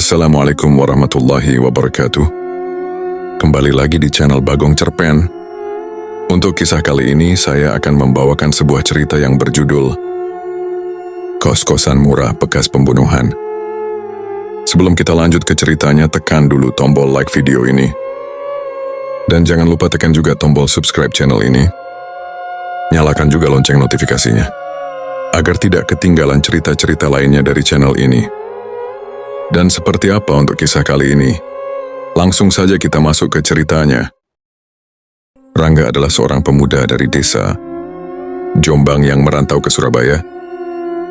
Assalamualaikum warahmatullahi wabarakatuh. Kembali lagi di channel Bagong Cerpen. Untuk kisah kali ini saya akan membawakan sebuah cerita yang berjudul Kos-kosan murah bekas pembunuhan. Sebelum kita lanjut ke ceritanya, tekan dulu tombol like video ini. Dan jangan lupa tekan juga tombol subscribe channel ini. Nyalakan juga lonceng notifikasinya, agar tidak ketinggalan cerita-cerita lainnya dari channel ini. Dan seperti apa untuk kisah kali ini? Langsung saja kita masuk ke ceritanya. Rangga adalah seorang pemuda dari desa Jombang yang merantau ke Surabaya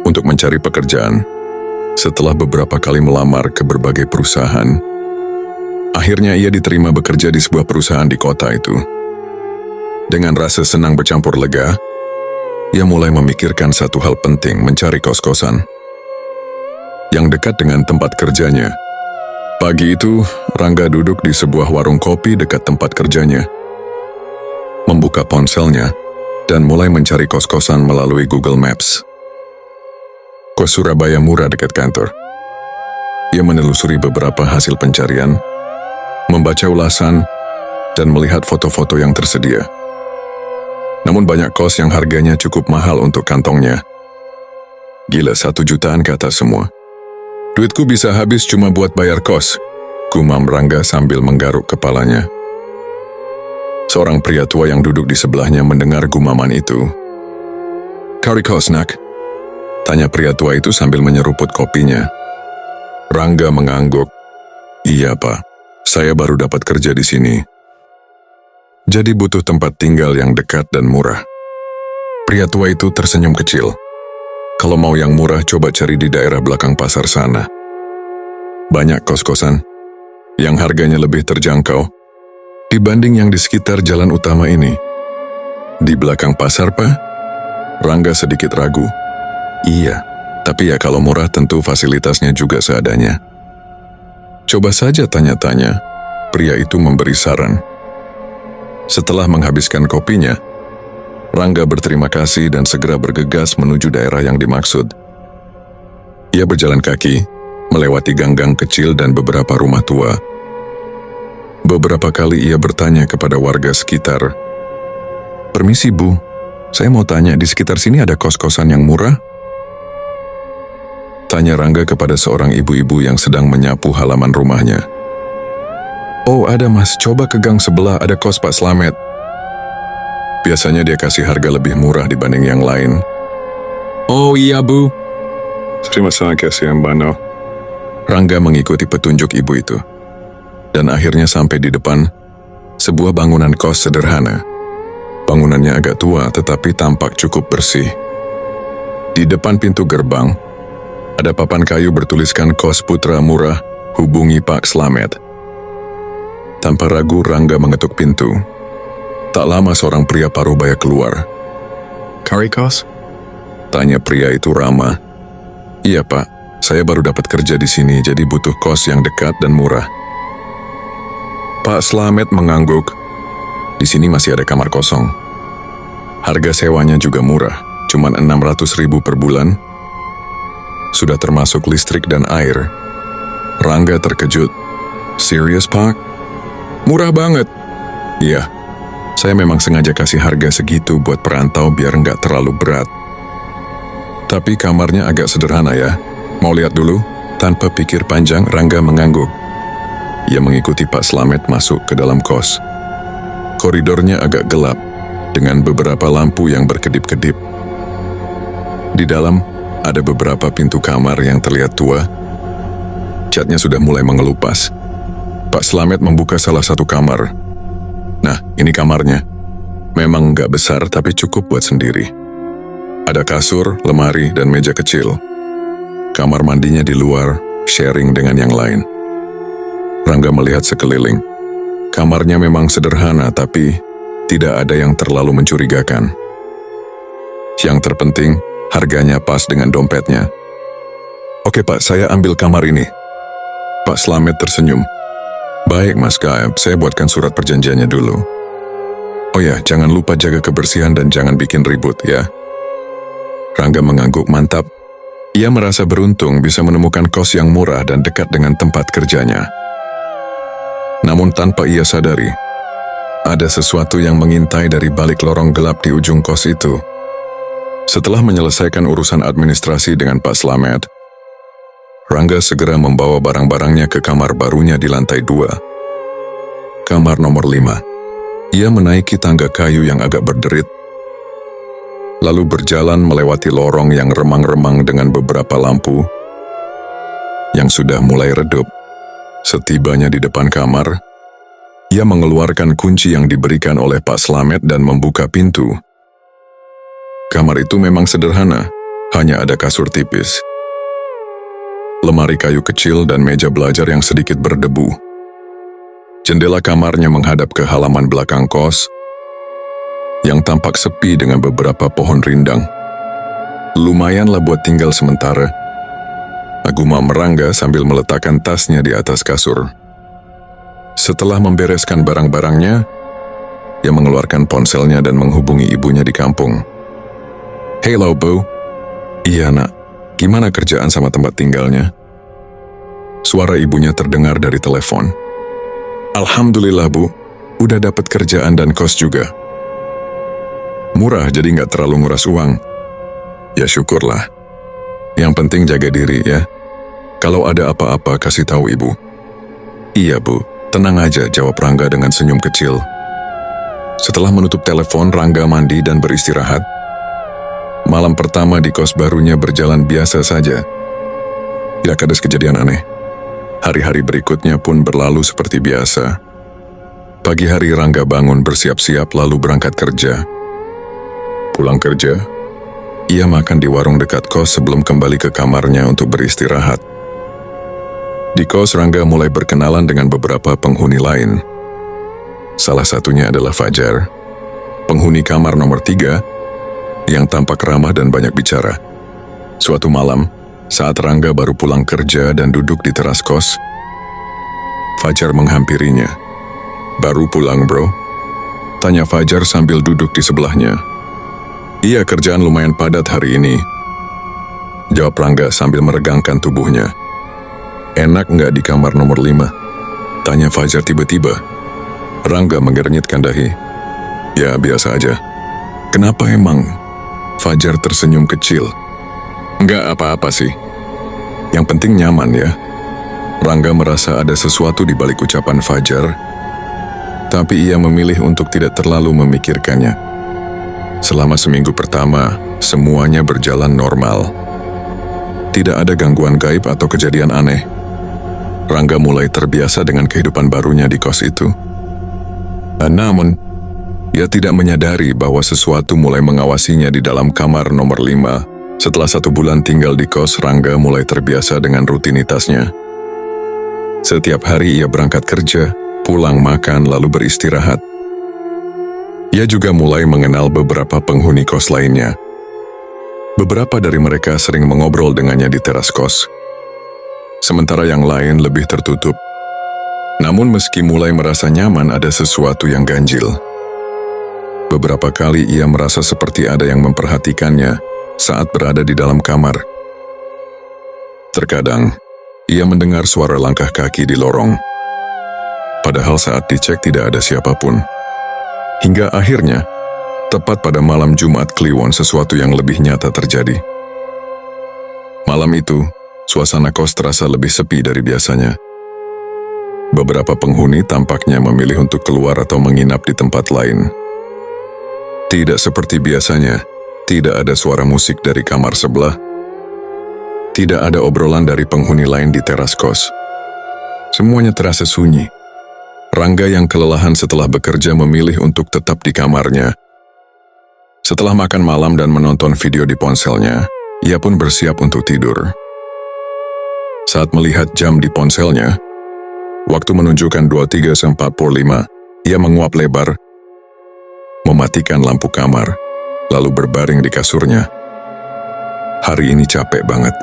untuk mencari pekerjaan. Setelah beberapa kali melamar ke berbagai perusahaan, akhirnya ia diterima bekerja di sebuah perusahaan di kota itu. Dengan rasa senang bercampur lega, ia mulai memikirkan satu hal penting, mencari kos-kosan yang dekat dengan tempat kerjanya. Pagi itu, Rangga duduk di sebuah warung kopi dekat tempat kerjanya, membuka ponselnya, dan mulai mencari kos-kosan melalui Google Maps. Kos Surabaya murah dekat kantor. Ia menelusuri beberapa hasil pencarian, membaca ulasan, dan melihat foto-foto yang tersedia. Namun banyak kos yang harganya cukup mahal untuk kantongnya. Gila, 1 jutaan ke atas semua. Duitku bisa habis cuma buat bayar kos, gumam Rangga sambil menggaruk kepalanya. Seorang pria tua yang duduk di sebelahnya mendengar gumaman itu. "Cari kos, nak?" tanya pria tua itu sambil menyeruput kopinya. Rangga mengangguk. "Iya, Pak. Saya baru dapat kerja di sini. Jadi butuh tempat tinggal yang dekat dan murah." Pria tua itu tersenyum kecil. "Kalau mau yang murah, coba cari di daerah belakang pasar sana. Banyak kos-kosan yang harganya lebih terjangkau dibanding yang di sekitar jalan utama ini." "Di belakang pasar, Pak?" Rangga sedikit ragu. "Iya, tapi ya kalau murah tentu fasilitasnya juga seadanya." "Coba saja tanya-tanya," pria itu memberi saran. Setelah menghabiskan kopinya, Rangga berterima kasih dan segera bergegas menuju daerah yang dimaksud. Ia berjalan kaki, melewati gang-gang kecil dan beberapa rumah tua. Beberapa kali ia bertanya kepada warga sekitar, "Permisi, Bu, saya mau tanya, di sekitar sini ada kos-kosan yang murah?" Tanya Rangga kepada seorang ibu-ibu yang sedang menyapu halaman rumahnya. "Oh, ada, Mas, coba ke gang sebelah, ada kos Pak Slamet. Biasanya dia kasih harga lebih murah dibanding yang lain." "Oh iya, Bu." "Terima kasih, Mbak." Rangga mengikuti petunjuk ibu itu, dan akhirnya sampai di depan sebuah bangunan kos sederhana. Bangunannya agak tua tetapi tampak cukup bersih. Di depan pintu gerbang, ada papan kayu bertuliskan "Kos Putra Murah, hubungi Pak Slamet." Tanpa ragu, Rangga mengetuk pintu. Tak lama seorang pria parubaya keluar. "Cari kos?" tanya pria itu ramah. "Iya, Pak. Saya baru dapat kerja di sini, jadi butuh kos yang dekat dan murah." Pak Slamet mengangguk. "Di sini masih ada kamar kosong. Harga sewanya juga murah, cuma 600.000 per bulan. Sudah termasuk listrik dan air." Rangga terkejut. "Serius, Pak? Murah banget." "Iya, saya memang sengaja kasih harga segitu buat perantau biar nggak terlalu berat. Tapi kamarnya agak sederhana ya. Mau lihat dulu?" Tanpa pikir panjang, Rangga mengangguk. Ia mengikuti Pak Slamet masuk ke dalam kos. Koridornya agak gelap, dengan beberapa lampu yang berkedip-kedip. Di dalam, ada beberapa pintu kamar yang terlihat tua. Catnya sudah mulai mengelupas. Pak Slamet membuka salah satu kamar. "Nah, ini kamarnya. Memang nggak besar tapi cukup buat sendiri. Ada kasur, lemari, dan meja kecil. Kamar mandinya di luar, sharing dengan yang lain." Rangga melihat sekeliling. Kamarnya memang sederhana tapi tidak ada yang terlalu mencurigakan. Yang terpenting, harganya pas dengan dompetnya. "Oke, Pak, saya ambil kamar ini." Pak Slamet tersenyum. "Baik, Mas Gaeb, saya buatkan surat perjanjiannya dulu. Oh ya, jangan lupa jaga kebersihan dan jangan bikin ribut ya." Rangga mengangguk. "Mantap." Ia merasa beruntung bisa menemukan kos yang murah dan dekat dengan tempat kerjanya. Namun tanpa ia sadari, ada sesuatu yang mengintai dari balik lorong gelap di ujung kos itu. Setelah menyelesaikan urusan administrasi dengan Pak Slamet, Rangga segera membawa barang-barangnya ke kamar barunya di lantai 2. Kamar nomor 5. Ia menaiki tangga kayu yang agak berderit, lalu berjalan melewati lorong yang remang-remang dengan beberapa lampu yang sudah mulai redup. Setibanya di depan kamar, ia mengeluarkan kunci yang diberikan oleh Pak Slamet dan membuka pintu. Kamar itu memang sederhana, hanya ada kasur tipis, lemari kayu kecil dan meja belajar yang sedikit berdebu. Jendela kamarnya menghadap ke halaman belakang kos, yang tampak sepi dengan beberapa pohon rindang. Lumayanlah buat tinggal sementara, agumam Rangga sambil meletakkan tasnya di atas kasur. Setelah membereskan barang-barangnya, ia mengeluarkan ponselnya dan menghubungi ibunya di kampung. "Hello, Bu." "Iya, Nak. Gimana kerjaan sama tempat tinggalnya?" Suara ibunya terdengar dari telepon. "Alhamdulillah, Bu. Udah dapat kerjaan dan kos juga. Murah, jadi nggak terlalu nguras uang." "Ya syukurlah. Yang penting jaga diri ya. Kalau ada apa-apa kasih tahu Ibu." "Iya, Bu. Tenang aja," jawab Rangga dengan senyum kecil. Setelah menutup telepon, Rangga mandi dan beristirahat. Malam pertama di kos barunya berjalan biasa saja. Tidak ada kejadian aneh. Hari-hari berikutnya pun berlalu seperti biasa. Pagi hari Rangga bangun bersiap-siap lalu berangkat kerja. Pulang kerja, ia makan di warung dekat kos sebelum kembali ke kamarnya untuk beristirahat. Di kos, Rangga mulai berkenalan dengan beberapa penghuni lain. Salah satunya adalah Fajar, penghuni kamar nomor 3, yang tampak ramah dan banyak bicara. Suatu malam, saat Rangga baru pulang kerja dan duduk di teras kos, Fajar menghampirinya. "Baru pulang, bro?" tanya Fajar sambil duduk di sebelahnya. "Iya, kerjaan lumayan padat hari ini," jawab Rangga sambil meregangkan tubuhnya. "Enak nggak di kamar nomor 5? tanya Fajar tiba-tiba. Rangga mengernyitkan dahi. "Ya, biasa aja." "Kenapa emang?" Fajar tersenyum kecil. "Nggak apa-apa sih. Yang penting nyaman ya." Rangga merasa ada sesuatu di balik ucapan Fajar, tapi ia memilih untuk tidak terlalu memikirkannya. Selama seminggu pertama, semuanya berjalan normal. Tidak ada gangguan gaib atau kejadian aneh. Rangga mulai terbiasa dengan kehidupan barunya di kos itu. Namun, ia tidak menyadari bahwa sesuatu mulai mengawasinya di dalam kamar nomor 5. Setelah 1 bulan tinggal di kos, Rangga mulai terbiasa dengan rutinitasnya. Setiap hari ia berangkat kerja, pulang makan lalu beristirahat. Ia juga mulai mengenal beberapa penghuni kos lainnya. Beberapa dari mereka sering mengobrol dengannya di teras kos, sementara yang lain lebih tertutup. Namun meski mulai merasa nyaman, ada sesuatu yang ganjil. Beberapa kali ia merasa seperti ada yang memperhatikannya saat berada di dalam kamar. Terkadang, ia mendengar suara langkah kaki di lorong. Padahal saat dicek tidak ada siapapun. Hingga akhirnya, tepat pada malam Jumat Kliwon, sesuatu yang lebih nyata terjadi. Malam itu, suasana kos terasa lebih sepi dari biasanya. Beberapa penghuni tampaknya memilih untuk keluar atau menginap di tempat lain. Tidak seperti biasanya, tidak ada suara musik dari kamar sebelah. Tidak ada obrolan dari penghuni lain di teras kos. Semuanya terasa sunyi. Rangga yang kelelahan setelah bekerja memilih untuk tetap di kamarnya. Setelah makan malam dan menonton video di ponselnya, ia pun bersiap untuk tidur. Saat melihat jam di ponselnya, waktu menunjukkan 23.45, ia menguap lebar, mematikan lampu kamar, lalu berbaring di kasurnya. Hari ini capek banget.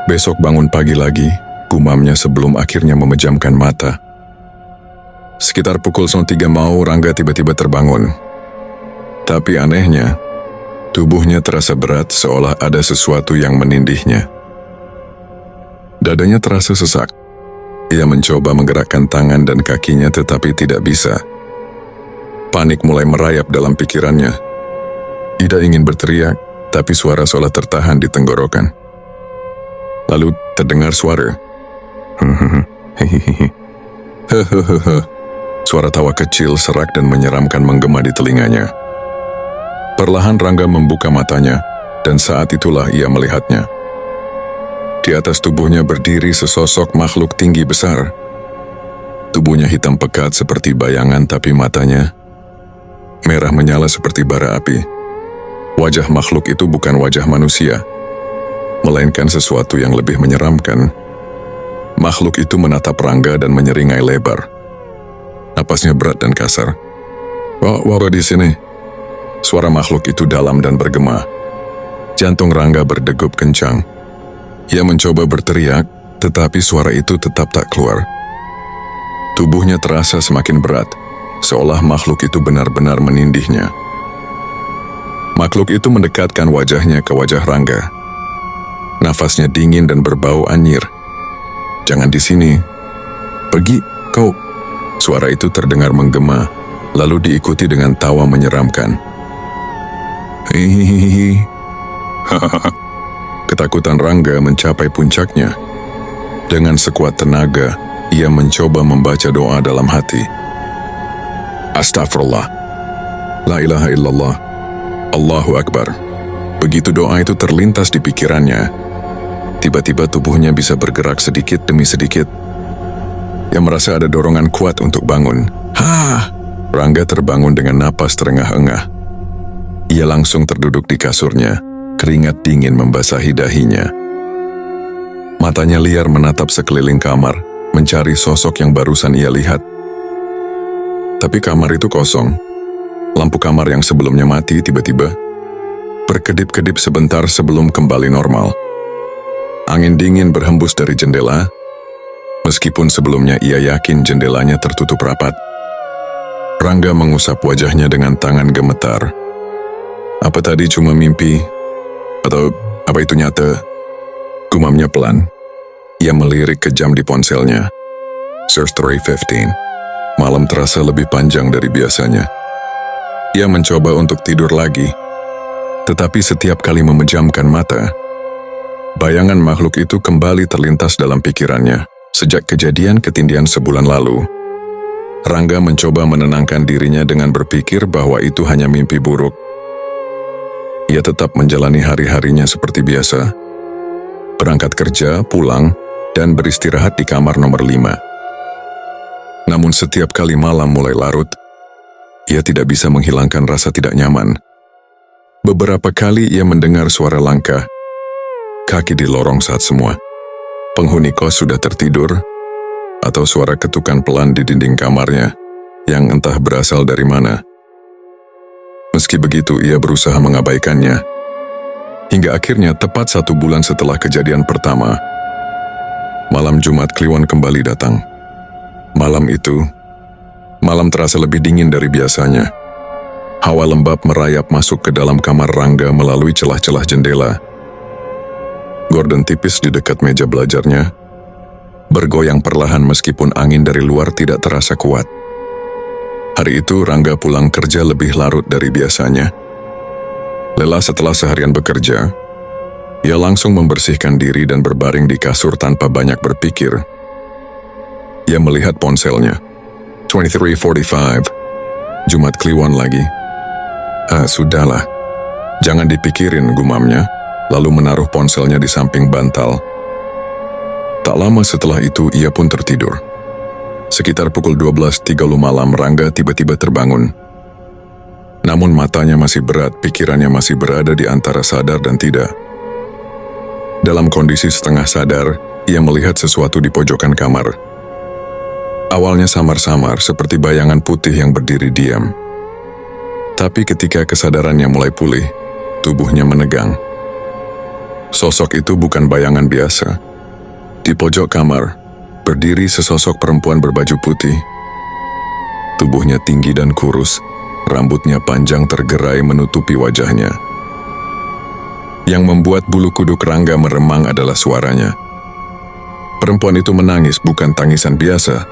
Besok bangun pagi lagi, gumamnya sebelum akhirnya memejamkan mata. Sekitar pukul 3 mau, Rangga tiba-tiba terbangun. Tapi anehnya, Tubuhnya terasa berat seolah ada sesuatu yang menindihnya. Dadanya terasa sesak. Ia mencoba menggerakkan tangan dan kakinya tetapi tidak bisa. Panik mulai merayap dalam pikirannya. Ida ingin berteriak, tapi suara seolah tertahan di tenggorokan. Lalu terdengar suara. Hehehe. Suara tawa kecil serak dan menyeramkan menggema di telinganya. Perlahan Rangga membuka matanya, dan saat itulah ia melihatnya. Di atas tubuhnya berdiri sesosok makhluk tinggi besar. Tubuhnya hitam pekat seperti bayangan, tapi matanya merah menyala seperti bara api. Wajah makhluk itu bukan wajah manusia, melainkan sesuatu yang lebih menyeramkan. Makhluk itu menatap Rangga dan menyeringai lebar. Napasnya berat dan kasar. Wah, di sini. Suara makhluk itu dalam dan bergema. Jantung Rangga berdegup kencang. Ia mencoba berteriak, tetapi suara itu tetap tak keluar. Tubuhnya terasa semakin berat, seolah makhluk itu benar-benar menindihnya. Makhluk itu mendekatkan wajahnya ke wajah Rangga. Nafasnya dingin dan berbau anyir. "Jangan di sini. Pergi, kau." Suara itu terdengar menggema, lalu diikuti dengan tawa menyeramkan. Hihihi. Ketakutan Rangga mencapai puncaknya. Dengan sekuat tenaga, ia mencoba membaca doa dalam hati. Astagfirullah. La ilaha illallah. Allahu Akbar. Begitu doa itu terlintas di pikirannya, tiba-tiba tubuhnya bisa bergerak sedikit demi sedikit. Ia merasa ada dorongan kuat untuk bangun. Rangga terbangun dengan napas terengah-engah. Ia langsung terduduk di kasurnya, keringat dingin membasahi dahinya. Matanya liar menatap sekeliling kamar, mencari sosok yang barusan ia lihat. Tapi kamar itu kosong. Lampu kamar yang sebelumnya mati tiba-tiba berkedip-kedip sebentar sebelum kembali normal. Angin dingin berhembus dari jendela, meskipun sebelumnya ia yakin jendelanya tertutup rapat. Rangga mengusap wajahnya dengan tangan gemetar. Apa tadi cuma mimpi? Atau apa itu nyata? Gumamnya pelan. Ia melirik ke jam di ponselnya. Search 3:15. Malam terasa lebih panjang dari biasanya. Ia mencoba untuk tidur lagi. Tetapi setiap kali memejamkan mata, bayangan makhluk itu kembali terlintas dalam pikirannya. Sejak kejadian ketindihan sebulan lalu, Rangga mencoba menenangkan dirinya dengan berpikir bahwa itu hanya mimpi buruk. Ia tetap menjalani hari-harinya seperti biasa. Berangkat kerja, pulang, dan beristirahat di kamar nomor 5. Namun setiap kali malam mulai larut, ia tidak bisa menghilangkan rasa tidak nyaman. Beberapa kali ia mendengar suara langkah kaki di lorong saat semua penghuni kos sudah tertidur, atau suara ketukan pelan di dinding kamarnya yang entah berasal dari mana. Meski begitu, ia berusaha mengabaikannya. Hingga akhirnya tepat 1 bulan setelah kejadian pertama, malam Jumat Kliwon kembali datang. Malam itu, malam terasa lebih dingin dari biasanya. Hawa lembab merayap masuk ke dalam kamar Rangga melalui celah-celah jendela. Gorden tipis di dekat meja belajarnya bergoyang perlahan meskipun angin dari luar tidak terasa kuat. Hari itu Rangga pulang kerja lebih larut dari biasanya. Lelah setelah seharian bekerja, ia langsung membersihkan diri dan berbaring di kasur tanpa banyak berpikir. Ia melihat ponselnya. 23:45. Jumat Kliwon lagi. Sudahlah. Jangan dipikirin, gumamnya, lalu menaruh ponselnya di samping bantal. Tak lama setelah itu ia pun tertidur. Sekitar pukul 12.30 malam Rangga tiba-tiba terbangun. Namun matanya masih berat, pikirannya masih berada di antara sadar dan tidak. Dalam kondisi setengah sadar, ia melihat sesuatu di pojokan kamar. Awalnya samar-samar seperti bayangan putih yang berdiri diam. Tapi ketika kesadarannya mulai pulih, tubuhnya menegang. Sosok itu bukan bayangan biasa. Di pojok kamar, berdiri sesosok perempuan berbaju putih. Tubuhnya tinggi dan kurus, rambutnya panjang tergerai menutupi wajahnya. Yang membuat bulu kuduk Rangga meremang adalah suaranya. Perempuan itu menangis bukan tangisan biasa,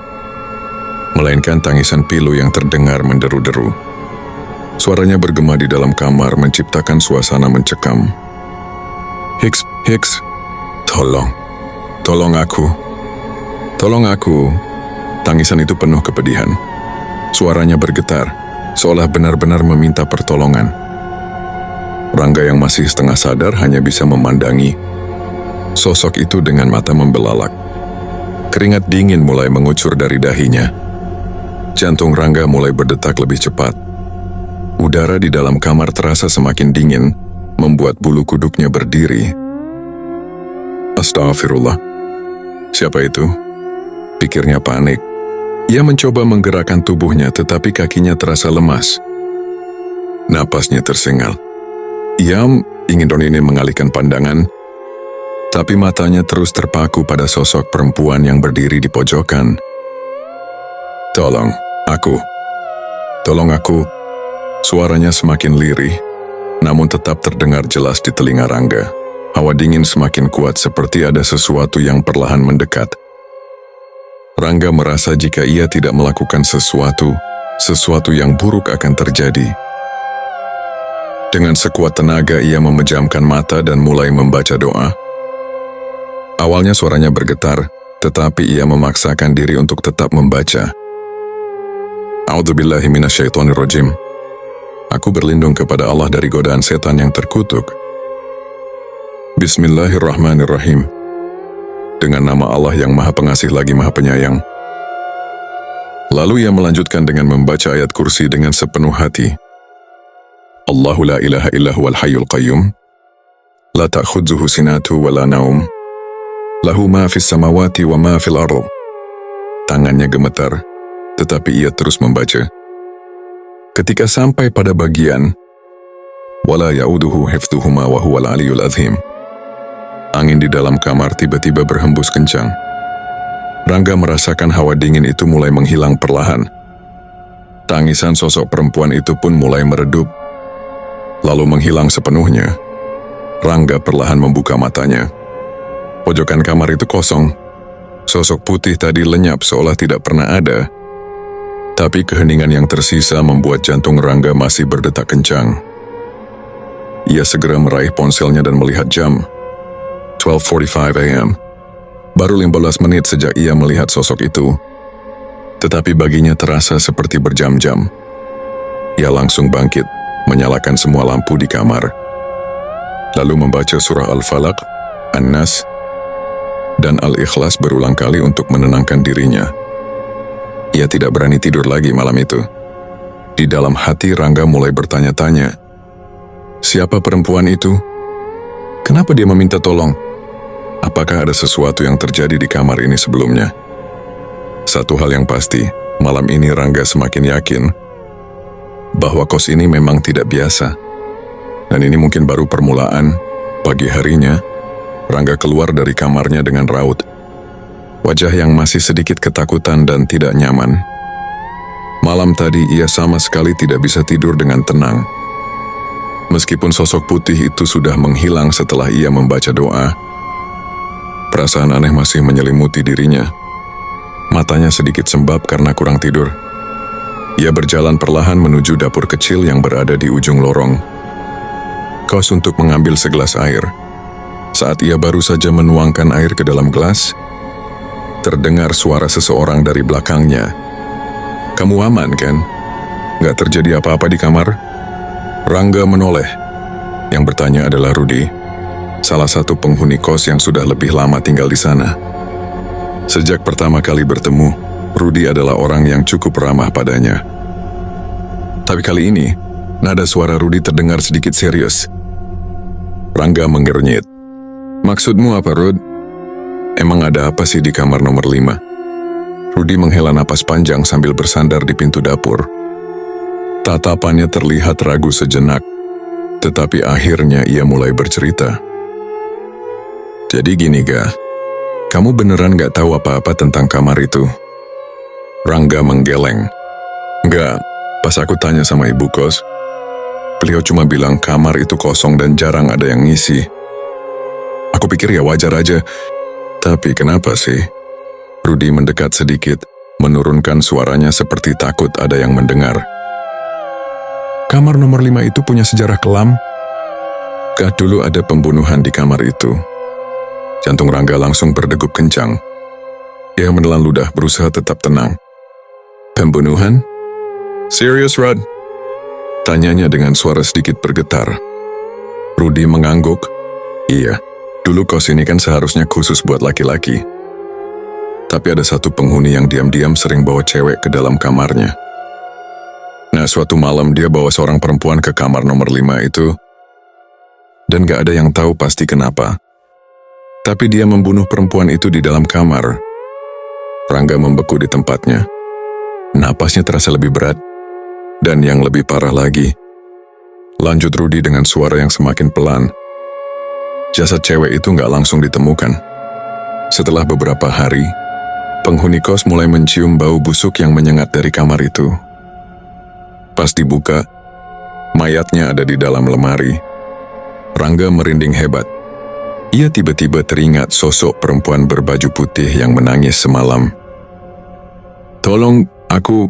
melainkan tangisan pilu yang terdengar menderu-deru. Suaranya bergema di dalam kamar menciptakan suasana mencekam. Hicks, tolong aku. Tangisan itu penuh kepedihan. Suaranya bergetar, seolah benar-benar meminta pertolongan. Rangga yang masih setengah sadar hanya bisa memandangi sosok itu dengan mata membelalak. Keringat dingin mulai mengucur dari dahinya. Jantung Rangga mulai berdetak lebih cepat. Udara di dalam kamar terasa semakin dingin, membuat bulu kuduknya berdiri. Astagfirullah. Siapa itu? Pikirnya panik. Ia mencoba menggerakkan tubuhnya tetapi kakinya terasa lemas. Napasnya tersengal. Ia ingin mengalihkan pandangan, tapi matanya terus terpaku pada sosok perempuan yang berdiri di pojokan. Tolong aku. Suaranya semakin lirih, namun tetap terdengar jelas di telinga Rangga. Hawa dingin semakin kuat seperti ada sesuatu yang perlahan mendekat. Rangga merasa jika ia tidak melakukan sesuatu yang buruk akan terjadi. Dengan sekuat tenaga ia memejamkan mata dan mulai membaca doa. Awalnya suaranya bergetar, tetapi ia memaksakan diri untuk tetap membaca. A'udzubillahi minasyaitonirrajim. Aku berlindung kepada Allah dari godaan setan yang terkutuk. Bismillahirrahmanirrahim. Dengan nama Allah yang Maha Pengasih lagi Maha Penyayang. Lalu ia melanjutkan dengan membaca ayat kursi dengan sepenuh hati. Allahu la ilaha illa huwal hayyul qayyum. La ta'khudzuhu sinatu wa la naum. Lahu ma fis samawati wa ma fil ardh. Tangannya gemetar, tetapi ia terus membaca. Ketika sampai pada bagian wala ya'uduhu hifdhuhuma wa huwal aliyul azim. Angin di dalam kamar tiba-tiba berhembus kencang. Rangga merasakan hawa dingin itu mulai menghilang perlahan. Tangisan sosok perempuan itu pun mulai meredup, lalu menghilang sepenuhnya. Rangga perlahan membuka matanya. Pojokan kamar itu kosong. Sosok putih tadi lenyap seolah tidak pernah ada. Tapi keheningan yang tersisa membuat jantung Rangga masih berdetak kencang. Ia segera meraih ponselnya dan melihat jam. 12:45 AM. Baru 15 menit sejak ia melihat sosok itu. Tetapi baginya terasa seperti berjam-jam. Ia langsung bangkit, menyalakan semua lampu di kamar. Lalu membaca surah Al-Falaq, An-Nas, dan Al-Ikhlas berulang kali untuk menenangkan dirinya. Ia tidak berani tidur lagi malam itu. Di dalam hati Rangga mulai bertanya-tanya, siapa perempuan itu? Kenapa dia meminta tolong? Apakah ada sesuatu yang terjadi di kamar ini sebelumnya? Satu hal yang pasti, malam ini Rangga semakin yakin bahwa kos ini memang tidak biasa. Dan ini mungkin baru permulaan. Pagi harinya, Rangga keluar dari kamarnya dengan raut wajah yang masih sedikit ketakutan dan tidak nyaman. Malam tadi ia sama sekali tidak bisa tidur dengan tenang. Meskipun sosok putih itu sudah menghilang setelah ia membaca doa, perasaan aneh masih menyelimuti dirinya. Matanya sedikit sembab karena kurang tidur. Ia berjalan perlahan menuju dapur kecil yang berada di ujung lorong. Kos untuk mengambil segelas air. Saat ia baru saja menuangkan air ke dalam gelas, terdengar suara seseorang dari belakangnya. Kamu aman kan? Gak terjadi apa-apa di kamar? Rangga menoleh. Yang bertanya adalah Rudi, salah satu penghuni kos yang sudah lebih lama tinggal di sana. Sejak pertama kali bertemu, Rudi adalah orang yang cukup ramah padanya. Tapi kali ini, nada suara Rudi terdengar sedikit serius. Rangga menggernyit. Maksudmu apa, Rud? Emang ada apa sih di kamar nomor 5? Rudi menghela napas panjang sambil bersandar di pintu dapur. Tatapannya terlihat ragu sejenak, tetapi akhirnya ia mulai bercerita. Jadi gini, Ga. Kamu beneran gak tahu apa-apa tentang kamar itu? Rangga menggeleng. Enggak, pas aku tanya sama ibu kos, beliau cuma bilang kamar itu kosong dan jarang ada yang ngisi. Aku pikir ya wajar aja. Tapi kenapa sih? Rudy mendekat sedikit, menurunkan suaranya seperti takut ada yang mendengar. Kamar nomor 5 itu punya sejarah kelam. Kah dulu ada pembunuhan di kamar itu? Jantung Rangga langsung berdegup kencang. Ia menelan ludah berusaha tetap tenang. Pembunuhan? Serius, Rod? Tanyanya dengan suara sedikit bergetar. Rudy mengangguk. Iya, dulu kos ini kan seharusnya khusus buat laki-laki. Tapi ada satu penghuni yang diam-diam sering bawa cewek ke dalam kamarnya. Nah, suatu malam dia bawa seorang perempuan ke kamar nomor 5 itu. Dan gak ada yang tahu pasti kenapa. Tapi dia membunuh perempuan itu di dalam kamar. Rangga membeku di tempatnya. Napasnya terasa lebih berat. Dan yang lebih parah lagi, lanjut Rudy dengan suara yang semakin pelan. Jasad cewek itu gak langsung ditemukan. Setelah beberapa hari, penghuni kos mulai mencium bau busuk yang menyengat dari kamar itu. Pas dibuka, mayatnya ada di dalam lemari. Rangga merinding hebat. Ia tiba-tiba teringat sosok perempuan berbaju putih yang menangis semalam. Tolong aku.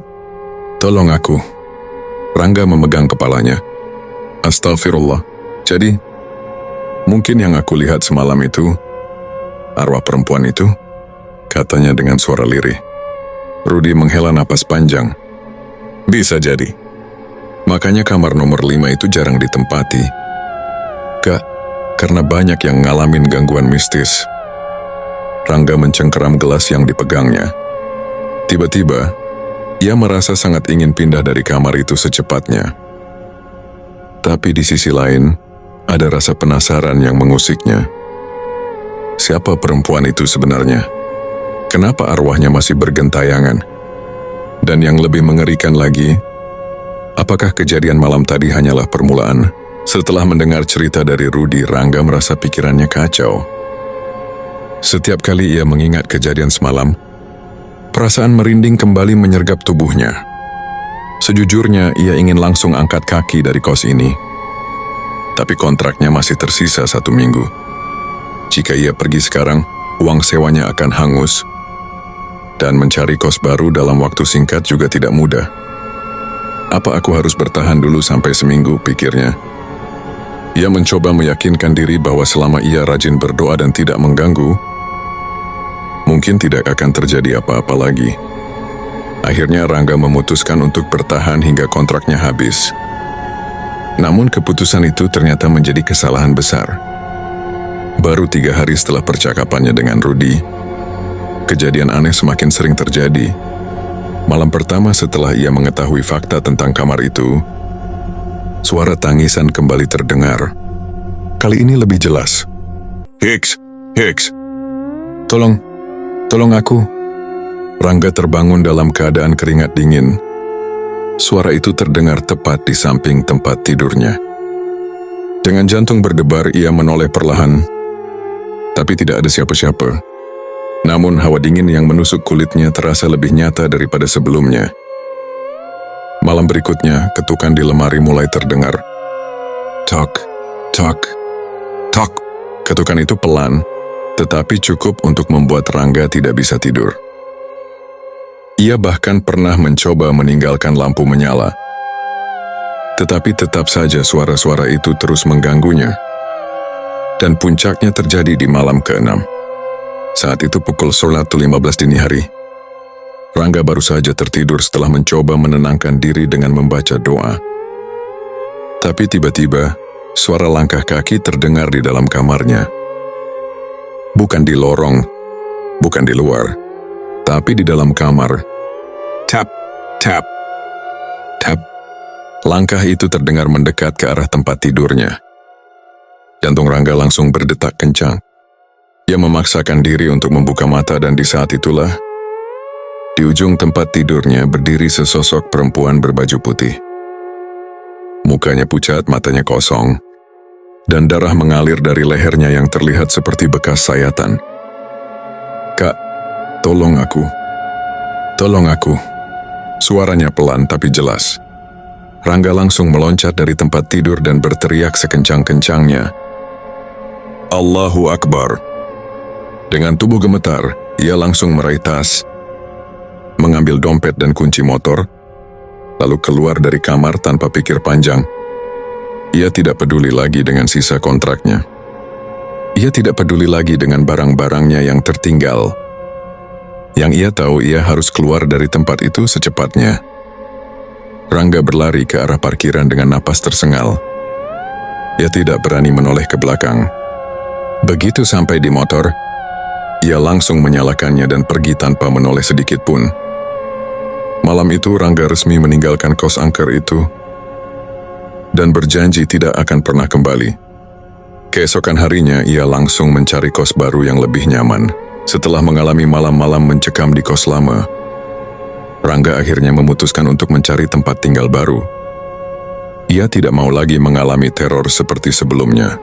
Rangga memegang kepalanya. Astagfirullah. Jadi, mungkin yang aku lihat semalam itu, arwah perempuan itu, katanya dengan suara lirih. Rudy menghela napas panjang. Bisa jadi. Makanya kamar nomor 5 itu jarang ditempati. Kak, karena banyak yang ngalamin gangguan mistis. Rangga mencengkeram gelas yang dipegangnya. Tiba-tiba, ia merasa sangat ingin pindah dari kamar itu secepatnya. Tapi di sisi lain, ada rasa penasaran yang mengusiknya. Siapa perempuan itu sebenarnya? Kenapa arwahnya masih bergentayangan? Dan yang lebih mengerikan lagi, apakah kejadian malam tadi hanyalah permulaan? Setelah mendengar cerita dari Rudy, Rangga merasa pikirannya kacau. Setiap kali ia mengingat kejadian semalam, perasaan merinding kembali menyergap tubuhnya. Sejujurnya, ia ingin langsung angkat kaki dari kos ini. Tapi kontraknya masih tersisa 1 minggu. Jika ia pergi sekarang, uang sewanya akan hangus. Dan mencari kos baru dalam waktu singkat juga tidak mudah. Apa aku harus bertahan dulu sampai seminggu, pikirnya. Ia mencoba meyakinkan diri bahwa selama ia rajin berdoa dan tidak mengganggu, mungkin tidak akan terjadi apa-apa lagi. Akhirnya Rangga memutuskan untuk bertahan hingga kontraknya habis. Namun keputusan itu ternyata menjadi kesalahan besar. Baru 3 hari setelah percakapannya dengan Rudy, kejadian aneh semakin sering terjadi. Malam pertama setelah ia mengetahui fakta tentang kamar itu, suara tangisan kembali terdengar. Kali ini lebih jelas. Hicks! Tolong aku. Rangga terbangun dalam keadaan keringat dingin. Suara itu terdengar tepat di samping tempat tidurnya. Dengan jantung berdebar, ia menoleh perlahan. Tapi tidak ada siapa-siapa. Namun hawa dingin yang menusuk kulitnya terasa lebih nyata daripada sebelumnya. Malam berikutnya, ketukan di lemari mulai terdengar. Tok. Ketukan itu pelan, tetapi cukup untuk membuat Rangga tidak bisa tidur. Ia bahkan pernah mencoba meninggalkan lampu menyala. Tetapi tetap saja suara-suara itu terus mengganggunya. Dan puncaknya terjadi di malam ke-6. Saat itu pukul 1:15 dini hari. Rangga baru saja tertidur setelah mencoba menenangkan diri dengan membaca doa. Tapi tiba-tiba, suara langkah kaki terdengar di dalam kamarnya. Bukan di lorong, bukan di luar, tapi di dalam kamar. Tap. Langkah itu terdengar mendekat ke arah tempat tidurnya. Jantung Rangga langsung berdetak kencang. Ia memaksakan diri untuk membuka mata dan di saat itulah, di ujung tempat tidurnya berdiri sesosok perempuan berbaju putih. Mukanya pucat, matanya kosong, dan darah mengalir dari lehernya yang terlihat seperti bekas sayatan. Kak, tolong aku. Suaranya pelan tapi jelas. Rangga langsung meloncat dari tempat tidur dan berteriak sekencang-kencangnya. Allahu Akbar. Dengan tubuh gemetar, ia langsung meraih tas, mengambil dompet dan kunci motor, lalu keluar dari kamar tanpa pikir panjang. Ia tidak peduli lagi dengan sisa kontraknya. Ia tidak peduli lagi dengan barang-barangnya yang tertinggal. Yang ia tahu, ia harus keluar dari tempat itu secepatnya. Rangga berlari ke arah parkiran dengan napas tersengal. Ia tidak berani menoleh ke belakang. Begitu sampai di motor, ia langsung menyalakannya dan pergi tanpa menoleh sedikit pun. Malam itu Rangga resmi meninggalkan kos angker itu dan berjanji tidak akan pernah kembali. Keesokan harinya ia langsung mencari kos baru yang lebih nyaman. Setelah mengalami malam-malam mencekam di kos lama, Rangga akhirnya memutuskan untuk mencari tempat tinggal baru. Ia tidak mau lagi mengalami teror seperti sebelumnya.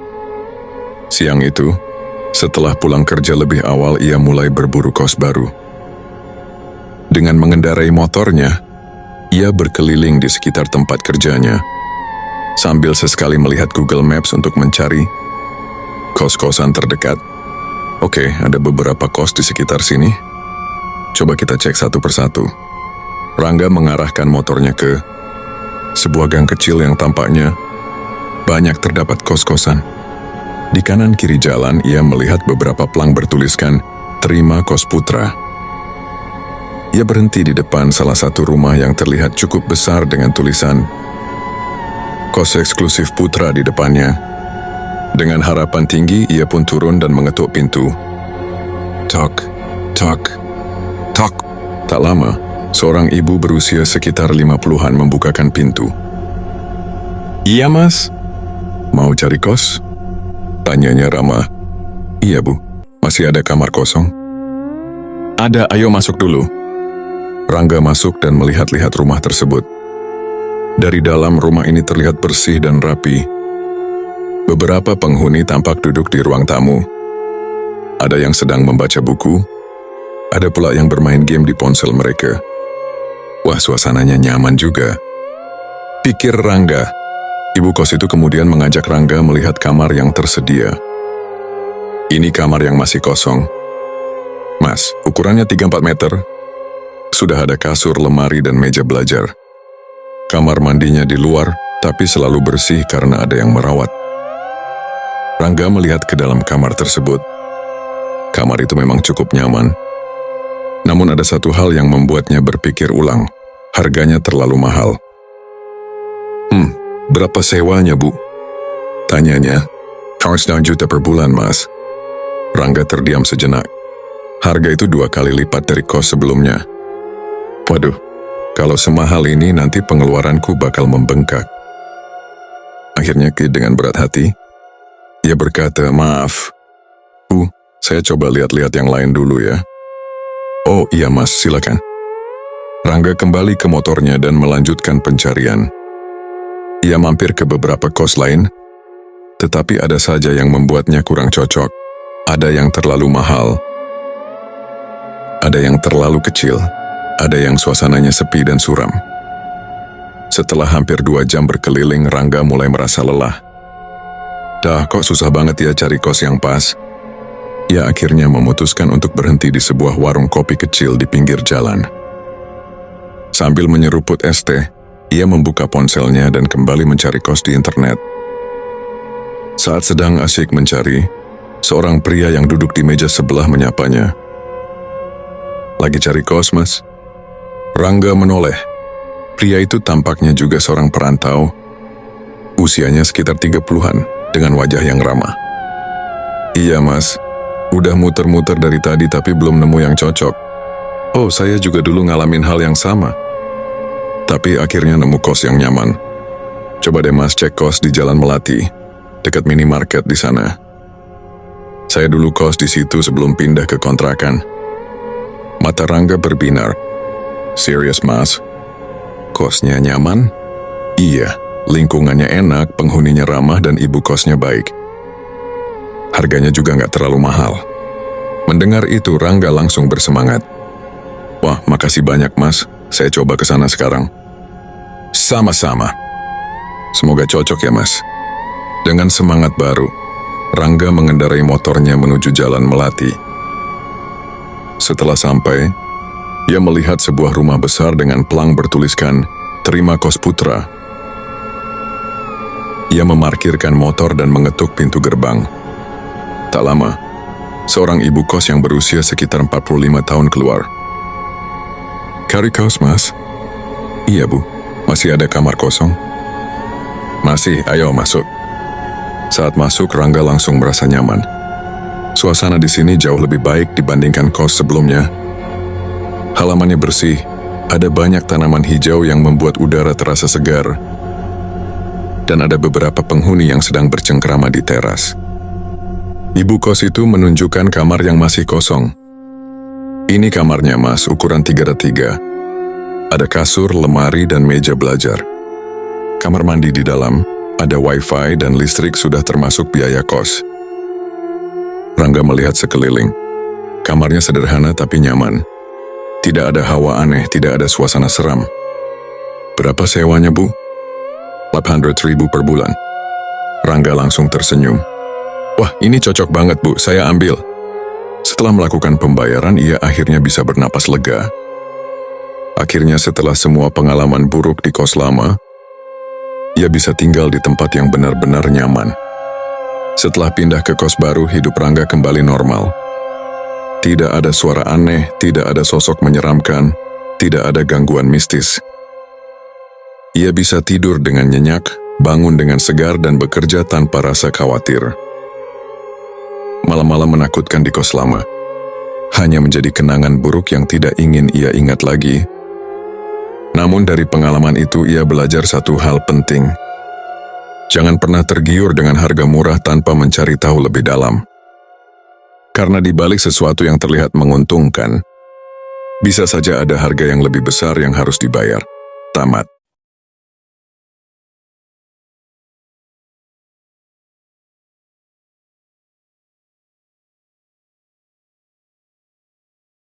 Siang itu, setelah pulang kerja lebih awal, ia mulai berburu kos baru. Dengan mengendarai motornya, ia berkeliling di sekitar tempat kerjanya, sambil sesekali melihat Google Maps untuk mencari kos-kosan terdekat. Oke, ada beberapa kos di sekitar sini. Coba kita cek satu persatu. Rangga mengarahkan motornya ke sebuah gang kecil yang tampaknya banyak terdapat kos-kosan. Di kanan kiri jalan, ia melihat beberapa plang bertuliskan "Terima Kos Putra". Ia berhenti di depan salah satu rumah yang terlihat cukup besar dengan tulisan "Kos Eksklusif Putra" di depannya. Dengan harapan tinggi, ia pun turun dan mengetuk pintu. Tok, tok, tok. Tak lama, seorang ibu berusia sekitar 50-an membukakan pintu. Iya, Mas. Mau cari kos? Tanyanya ramah. Iya, Bu. Masih ada kamar kosong? Ada, ayo masuk dulu. Rangga masuk dan melihat-lihat rumah tersebut. Dari dalam, rumah ini terlihat bersih dan rapi. Beberapa penghuni tampak duduk di ruang tamu. Ada yang sedang membaca buku, ada pula yang bermain game di ponsel mereka. Wah, suasananya nyaman juga, pikir Rangga. Ibu kos itu kemudian mengajak Rangga melihat kamar yang tersedia. Ini kamar yang masih kosong. Mas, ukurannya 3-4 meter. Sudah ada kasur, lemari, dan meja belajar. Kamar mandinya di luar, tapi selalu bersih karena ada yang merawat. Rangga melihat ke dalam kamar tersebut. Kamar itu memang cukup nyaman. Namun ada satu hal yang membuatnya berpikir ulang. Harganya terlalu mahal. Berapa sewanya, Bu? Tanyanya. Harus 2 juta per bulan, Mas. Rangga terdiam sejenak. Harga itu 2 kali lipat dari kos sebelumnya. Waduh, kalau semahal ini nanti pengeluaranku bakal membengkak. Akhirnya dengan berat hati, ia berkata, maaf, Bu, saya coba lihat-lihat yang lain dulu ya. Oh iya, Mas, silakan. Rangga kembali ke motornya dan melanjutkan pencarian. Ia mampir ke beberapa kos lain, tetapi ada saja yang membuatnya kurang cocok. Ada yang terlalu mahal, ada yang terlalu kecil, ada yang suasananya sepi dan suram. Setelah hampir 2 jam berkeliling, Rangga mulai merasa lelah. Dah, kok susah banget ya cari kos yang pas. Ia akhirnya memutuskan untuk berhenti di sebuah warung kopi kecil di pinggir jalan. Sambil menyeruput es teh, ia membuka ponselnya dan kembali mencari kos di internet. Saat sedang asyik mencari, seorang pria yang duduk di meja sebelah menyapanya. Lagi cari kos, Mas? Rangga menoleh. Pria itu tampaknya juga seorang perantau. Usianya sekitar 30-an, dengan wajah yang ramah. Iya, Mas. Udah muter-muter dari tadi tapi belum nemu yang cocok. Oh, saya juga dulu ngalamin hal yang sama. Tapi akhirnya nemu kos yang nyaman. Coba deh, Mas, cek kos di Jalan Melati, dekat minimarket di sana. Saya dulu kos di situ sebelum pindah ke kontrakan. Mata Rangga berbinar. Serius, Mas? Kosnya nyaman? Iya, lingkungannya enak, penghuninya ramah, dan ibu kosnya baik. Harganya juga nggak terlalu mahal. Mendengar itu, Rangga langsung bersemangat. Wah, makasih banyak, Mas. Saya coba ke sana sekarang. Sama-sama. Semoga cocok ya, Mas. Dengan semangat baru, Rangga mengendarai motornya menuju Jalan Melati. Setelah sampai, ia melihat sebuah rumah besar dengan pelang bertuliskan, "Terima Kos Putra." Ia memarkirkan motor dan mengetuk pintu gerbang. Tak lama, seorang ibu kos yang berusia sekitar 45 tahun keluar. "Cari kos, Mas?" "Iya, Bu. Masih ada kamar kosong?" "Masih, ayo masuk." Saat masuk, Rangga langsung merasa nyaman. Suasana di sini jauh lebih baik dibandingkan kos sebelumnya. Halamannya bersih, ada banyak tanaman hijau yang membuat udara terasa segar, dan ada beberapa penghuni yang sedang bercengkrama di teras. Ibu kos itu menunjukkan kamar yang masih kosong. "Ini kamarnya, Mas, ukuran 3x3. Ada kasur, lemari, dan meja belajar. Kamar mandi di dalam, ada wifi dan listrik sudah termasuk biaya kos." Rangga melihat sekeliling. Kamarnya sederhana tapi nyaman. Tidak ada hawa aneh, tidak ada suasana seram. "Berapa sewanya, Bu?" 800.000 per bulan. Rangga langsung tersenyum. "Wah, ini cocok banget, Bu, saya ambil." Setelah melakukan pembayaran, ia akhirnya bisa bernapas lega. Akhirnya setelah semua pengalaman buruk di kos lama, ia bisa tinggal di tempat yang benar-benar nyaman. Setelah pindah ke kos baru, hidup Rangga kembali normal. Tidak ada suara aneh, tidak ada sosok menyeramkan, tidak ada gangguan mistis. Ia bisa tidur dengan nyenyak, bangun dengan segar, dan bekerja tanpa rasa khawatir. Malam-malam menakutkan di kos lama hanya menjadi kenangan buruk yang tidak ingin ia ingat lagi. Namun dari pengalaman itu ia belajar satu hal penting. Jangan pernah tergiur dengan harga murah tanpa mencari tahu lebih dalam. Karena di balik sesuatu yang terlihat menguntungkan, bisa saja ada harga yang lebih besar yang harus dibayar. Tamat.